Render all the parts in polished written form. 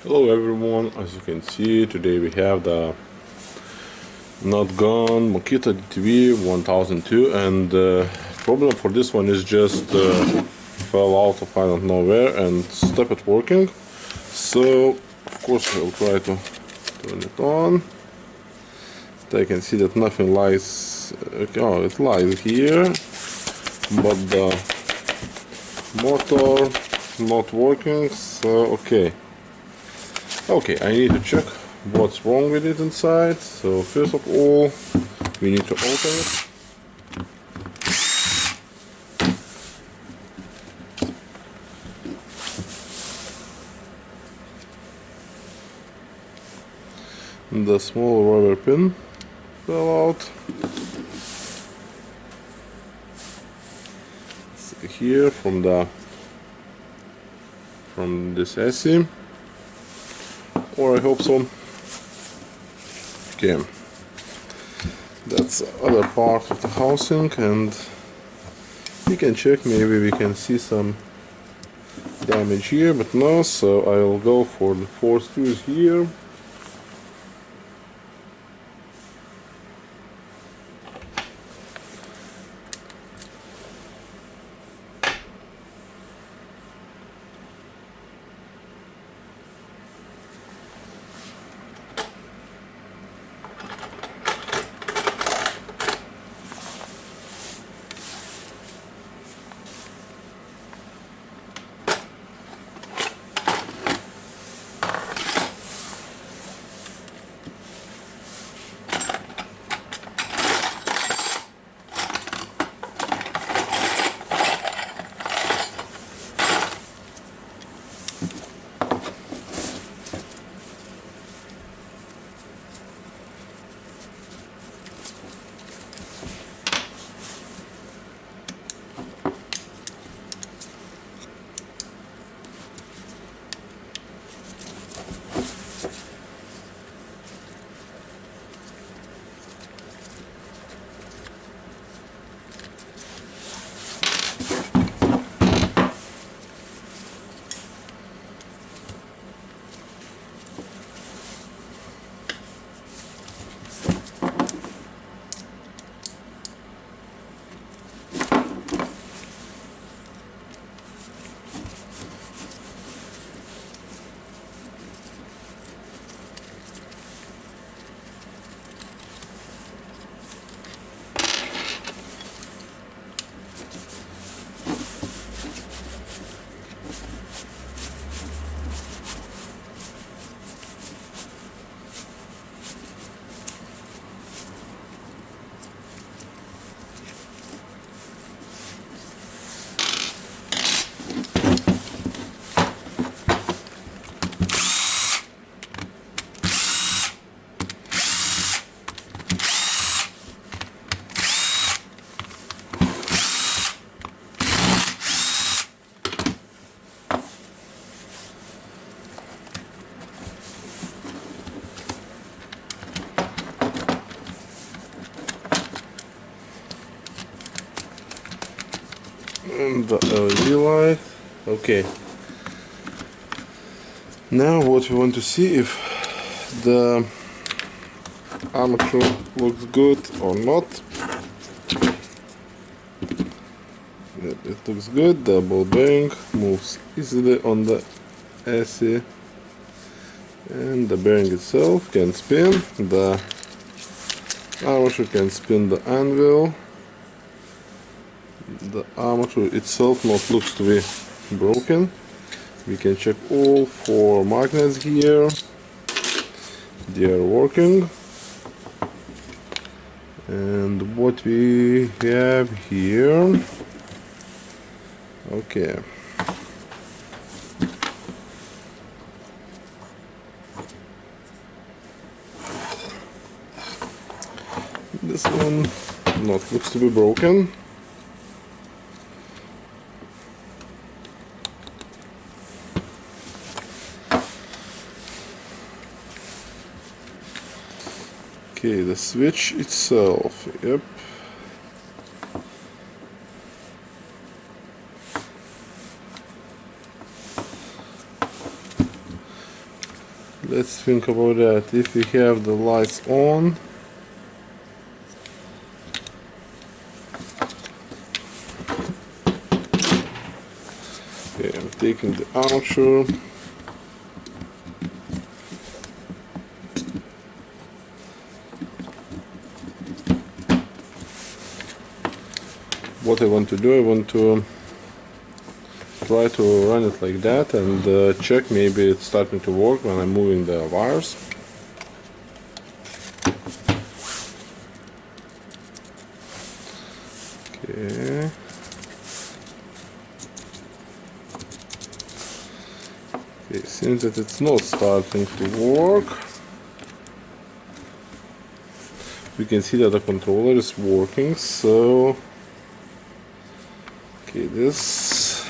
Hello everyone, as you can see today we have the nutgun Makita DTW1002 and problem for this one is just fell out of I don't know where and stopped working. So of course I'll try to turn it on. I can see that nothing lies, oh, it lies here, but the motor not working, so okay, I need to check what's wrong with it inside. So first of all, we need to open it. The small rubber pin fell out. See here from this AC. Or I hope so. Okay, that's the other part of the housing, and we can check, maybe we can see some damage here, but no, so I'll go for the 4 screws here. And the LED light. Okay, now what we want to see, if the armature looks good or not. Yep, it looks good. The ball bearing moves easily on the AC, and the bearing itself can spin. The armature can spin the anvil. The armature itself not looks to be broken. We can check all 4 magnets here. They are working. And what we have here, okay, this one not looks to be broken. Okay, the switch itself, yep. let's think about that. If we have the lights on, okay, I'm taking the armature. What I want to do, I want to try to run it like that and check maybe it's starting to work when I'm moving the wires. Okay. Okay, seems that it's not starting to work. We can see that the controller is working, so okay, this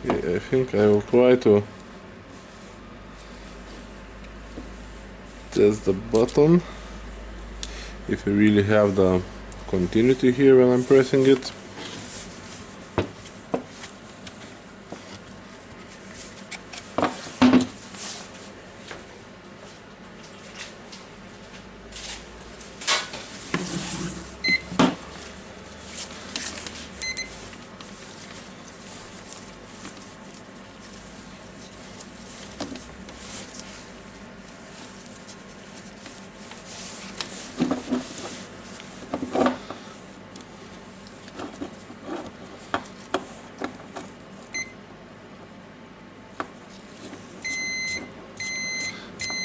okay, I think I will try to test the button if I really have the continuity here when I'm pressing it.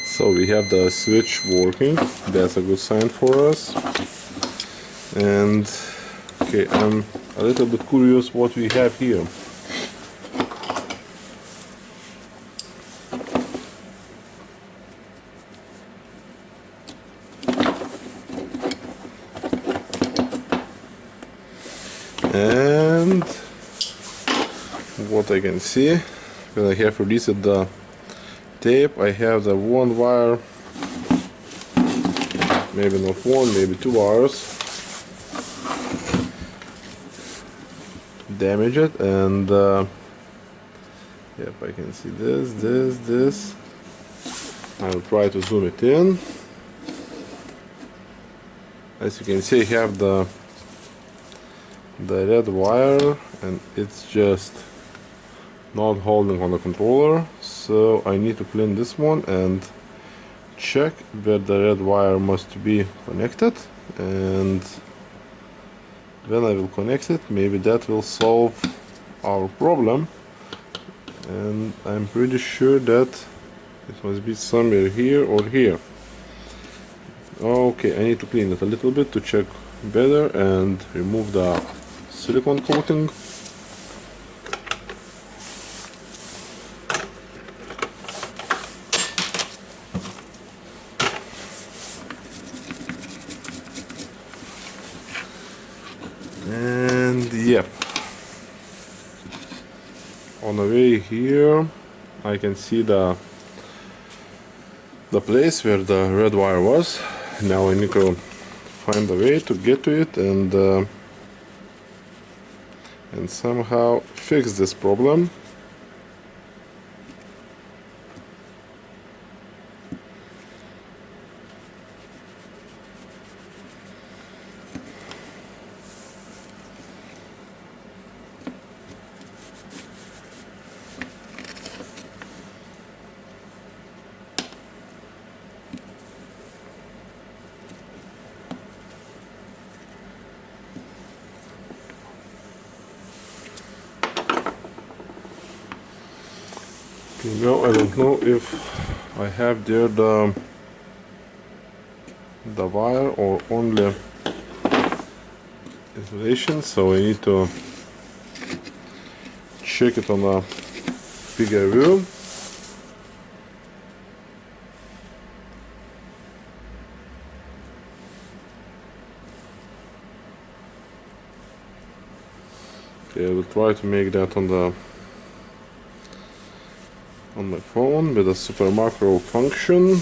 So we have the switch working, that's a good sign for us. And okay, I'm a little bit curious what we have here. And what I can see, when I have released the tape, I have the one wire, maybe not one, maybe two wires damaged, and yep, I can see this. I'll try to zoom it in. As you can see, I have the red wire and it's just not holding on the controller, so I need to clean this one and check where the red wire must be connected, and when I will connect it, maybe that will solve our problem. And I'm pretty sure that it must be somewhere here or here. Okay, I need to clean it a little bit to check better and remove the silicone coating. And yep, on the way here I can see the place where the red wire was. Now I need to find a way to get to it and somehow fix this problem. Okay, now I don't know if I have there the wire or only insulation, so I need to check it on a bigger view. Okay, I will try to make that on my phone with a super macro function.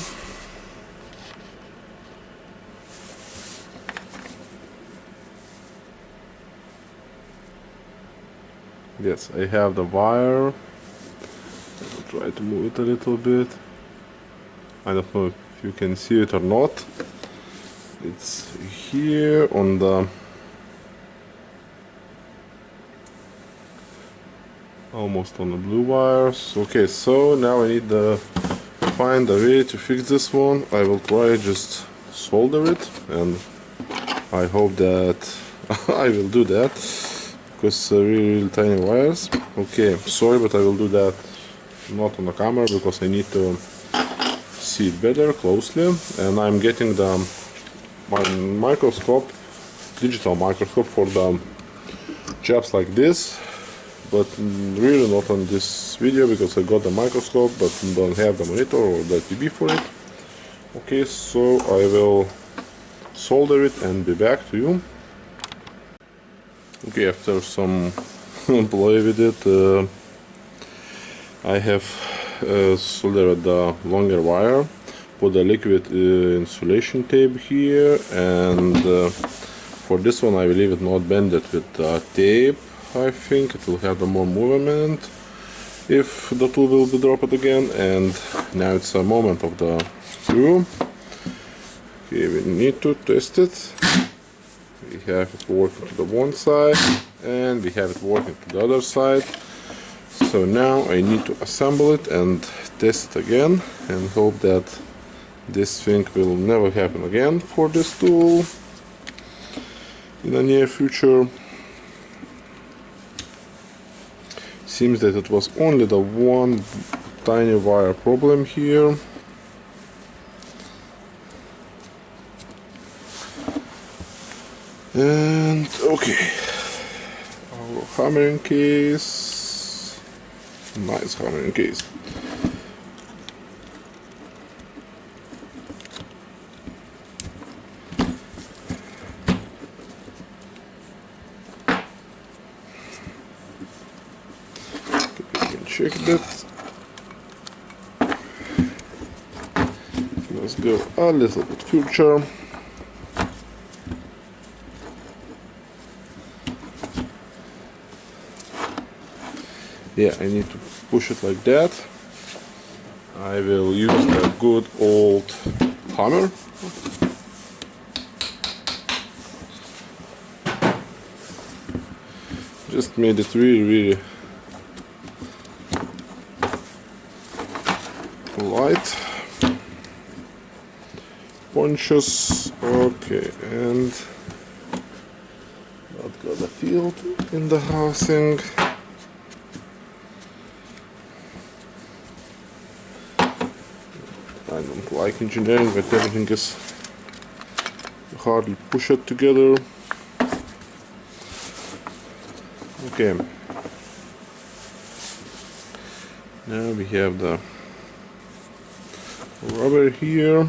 Yes, I have the wire. I'll try to move it a little bit. I don't know if you can see it or not. It's here on the almost on the blue wires. Okay, so now I need to find a way to fix this one. I will try just solder it, and I hope that I will do that, because really tiny wires. Okay, sorry, but I will do that not on the camera because I need to see it better closely. And I'm getting my microscope, digital microscope, for the jobs like this, but really not on this video because I got the microscope but don't have the monitor or the TV for it. Okay, so I will solder it and be back to you. Okay, after some play with it, I have soldered the longer wire, put the liquid insulation tape here, and for this one I will leave it not bended with tape. I think it will have the more movement if the tool will be dropped again. And now it's a moment of the screw. Okay, we need to test it. We have it working to the one side and we have it working to the other side. So now I need to assemble it and test it again and hope that this thing will never happen again for this tool in the near future. Seems that it was only the one tiny wire problem here. And okay, our hammering case, nice hammering case. Check that. Let's go a little bit further. Yeah, I need to push it like that. I will use the good old hammer. Just made it really light. Punches. Okay, and that got a field in the housing. I don't like engineering, but everything is hardly pushed together. Okay, now we have the rubber here.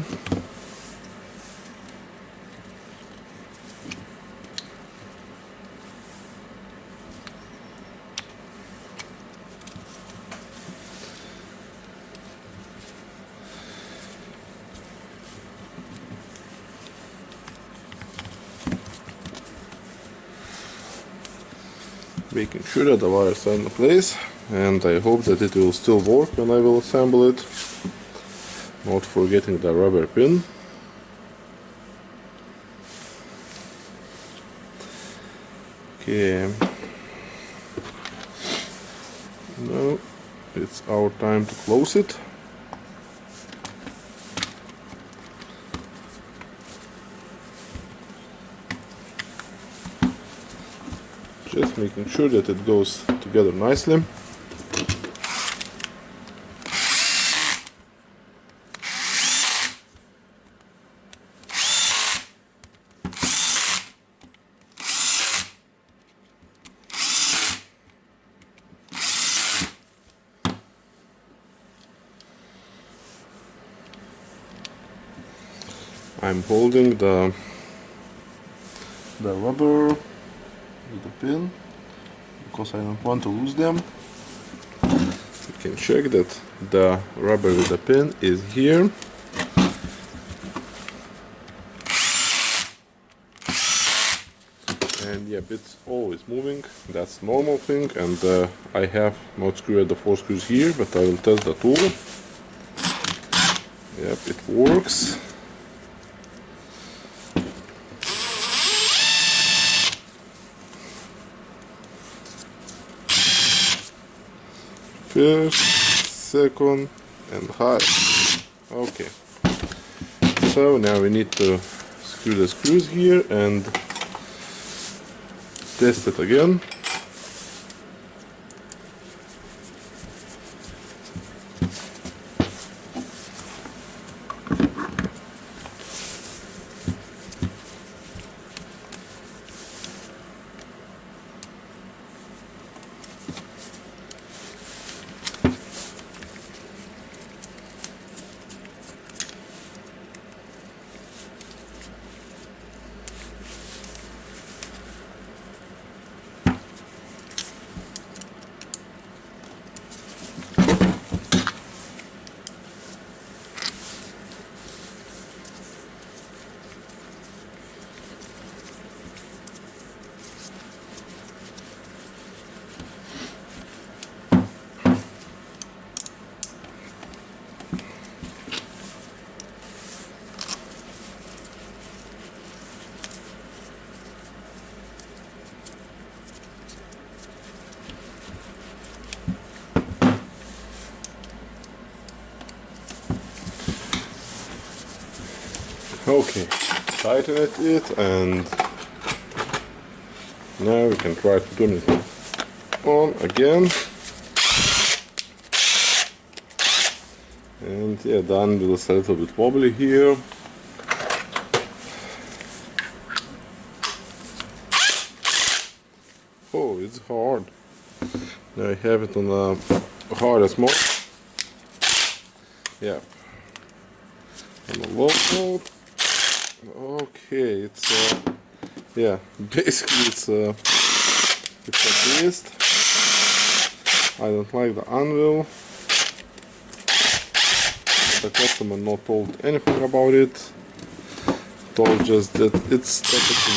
Making sure that the wires are in place, and I hope that it will still work when I will assemble it. Not forgetting the rubber pin. Okay, now it's our time to close it. Just making sure that it goes together nicely. I'm holding the rubber with the pin because I don't want to lose them. You can check that the rubber with the pin is here. and yep, it's always moving. That's normal thing, and I have not screwed the 4 screws here, but I will test the tool. Yep, it works. First, second, and high. Okay. So now we need to screw the screws here and test it again. Okay, tighten it and now we can try to turn it on again. And yeah, the anvil is a little bit wobbly here. Oh, it's hard. Now I have it on the hardest mode. Yeah. On the low mode. Okay, it's yeah, basically it's a beast. I don't like the anvil. The customer not told anything about it. Told just that it's stuck at the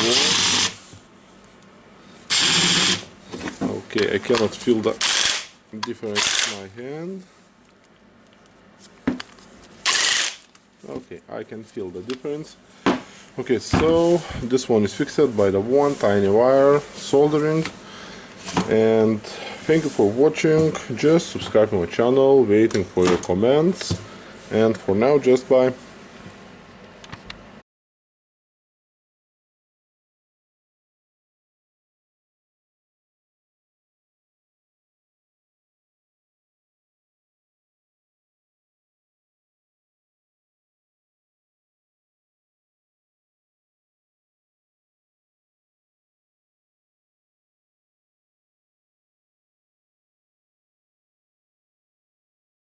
wall. Okay, I cannot feel the difference in my hand. Okay, I can feel the difference. Okay, so this one is fixed by the one tiny wire soldering. And thank you for watching. Just subscribe to my channel, waiting for your comments. And for now, just bye.